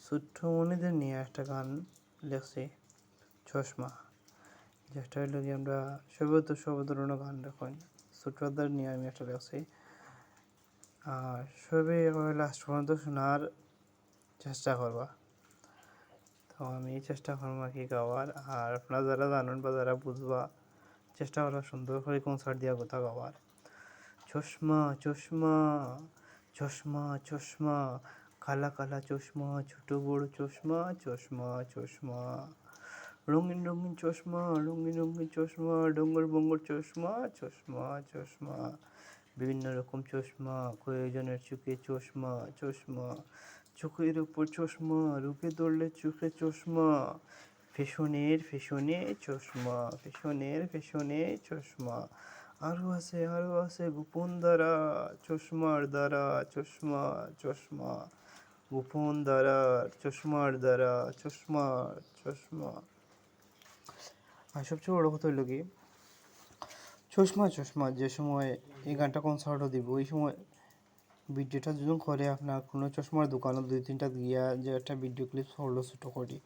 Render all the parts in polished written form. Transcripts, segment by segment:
ছোট্ট মনিদের নিয়ে একটা গান লেখছি চশমা, যেটা হইলো কি আমরা সব ধরনের গান লেখেন ছোটদের নিয়ে আমি একটা লেখছি। আর সবে লাস্ট পর্যন্ত শোনার চেষ্টা করবা। তো আমি চেষ্টা করবো আর কি গাওয়ার, আর আপনারা যারা জানেন বা যারা বুঝবা চেষ্টা করবা সুন্দর করে কনসার্ট দিয়া কথা গাওয়ার। চশমা চশমা চশমা চশমা, কালা কালা চশমা, ছোট বড় চশমা, চশমা চশমা, রঙিন রঙিন চশমা, রঙিন রঙিন চশমা, ডঙ্গর বঙ্গর চশমা, চশমা চশমা, বিভিন্ন রকম চশমা, কয়েকজনের চোখে চশমা চশমা, চোখের উপর চশমা, রুখে ধরলে চোখে চশমা, ফ্যাশনের ফ্যাশনে চশমা, ফ্যাশনের ফ্যাশনে চশমা, আরও আছে গোপন দ্বারা, চশমার দ্বারা, চশমা চশমা, গোপন দ্বারা, চশমার দ্বারা, চশমা চশমা। আর সবচেয়ে বড় কথা হইল কি, চশমা চশমা যে সময় এই গানটা কনসার্টও দিব, ওই সময় ভিডিওটা যখন করে আপনার কোনো চশমার দোকানও 2-3টা গিয়া যে একটা ভিডিও ক্লিপ হলো ছোটো করি,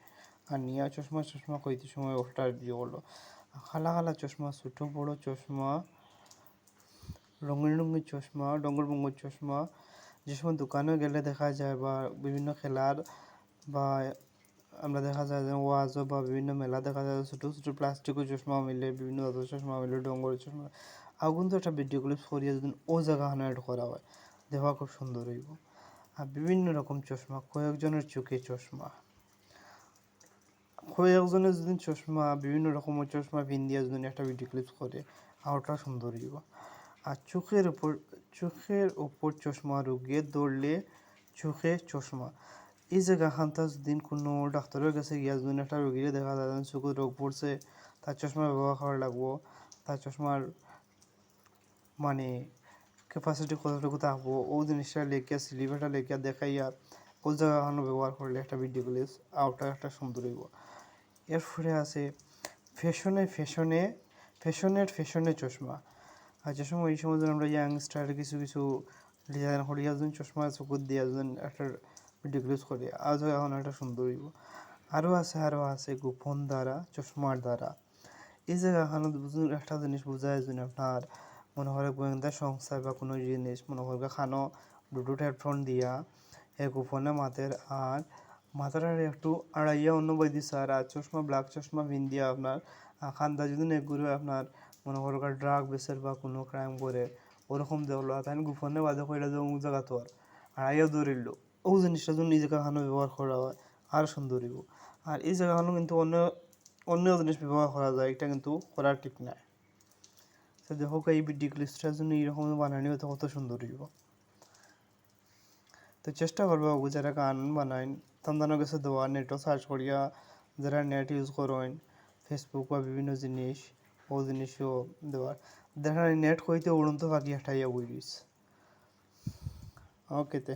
আর নিয়ে চশমা চশমা কইতে সময় ওটা ভিডিও করলো। খালা খালা চশমা, ছোটো বড়ো চশমা, রঙিন রঙিন চশমা, ডঙ্গর বঙ্গর চশমা, যে সময় দোকানে গেলে দেখা যায় বা বিভিন্ন খেলার বা আমরা দেখা যায় যে ওয়াজও বা বিভিন্ন মেলা দেখা যায় ছোটো ছোটো প্লাস্টিকের চশমা মিলে, বিভিন্ন ধরনের চশমা মিলে, ডঙ্গরের চশমা। আর কিন্তু একটা ভিডিও ক্লিপ সরিয়ে যদি ও জায়গাখানে অ্যাড করা হয়, দেখা খুব সুন্দর হইব। আর বিভিন্ন রকম চশমা, কয়েকজনের চোখে চশমা, কয়েকজনের যদি চশমা, বিভিন্ন রকমের চশমা পিন্দিয়া যদি একটা ভিডিও ক্লিপ করে, আর ওটা সুন্দর হইব। আর চোখের উপর চশমা, রোগে ধরলে চোখে চশমা, এই জায়গাখানটা যদি কোনো ডাক্তারের কাছে গিয়া যদি একটা রোগীরে দেখা যায় চোখের রোগ পড়ছে, তার চশমা ব্যবহার করা লাগবো, তার চশমার মানে ক্যাপাসিটি কতটুকু থাকবো, ও জিনিসটা লেখিয়া স্লিপটা লেখিয়া দেখাইয়া ও জায়গাখানো ব্যবহার করলে একটা ভিডিও ক্লিপ আউটটা একটা সুন্দর হইব। এরপরে আছে ফ্যাশনের চশমা। আর যে সময় এই সময় আমরা ইয়াংস্টার কিছু কিছু ডিজাইন করিয়া যখন চশমা চকুত দিয়া যখন একটা ভিডিও ক্লিপ করি, আজ এখন একটা সুন্দর হইব। আরও আছে গোপন দ্বারা, চশমার দ্বারা, এই জায়গাখানে একটা জিনিস বোঝায় যদি আপনার মনে করে গোয়েন্দা সংস্থা বা কোনো জিনিস মনে করবে খানো ব্লুটুথ হেডফোন দিয়া গোপনে মাতের, আর মাথাটা একটু আড়াইয়া অন্য বই দিচ্ছে, আর চশমা ব্ল্যাক চশমা পিন দিয়া আপনার খান্দা যদি নেগুলো আপনার মনে করো ড্রাগ বেসের বা কোনো ক্রাইম করে ওরকম দেখলো, তাই গোপনে বাদে কইরা যে অমুক জায়গা তো আড়াইয়া ধরিল, ও জিনিসটা যদি এই জায়গাখানো ব্যবহার করা হয় আর সুন্দর হইব। আর এই জায়গাখানো কিন্তু অন্য জিনিস ব্যবহার করা যায়, এটা কিন্তু করার ঠিক নাই। তো দেখো এই ভিডিও ক্লিপসটার জন্য এইরকম বানানি হতে কত সুন্দর হইব। তো চেষ্টা করবো যারা গান বানাইন তাদের কাছে দেওয়া, নেটও সার্চ করিয়া যারা নেট ইউজ করেন ফেসবুক বা বিভিন্ন জিনিস ও জিনিসও দেওয়ার, দেখা নেট হইতে উড়ন্ত পাখি একটা ইয়া বইরিস। ওকে তে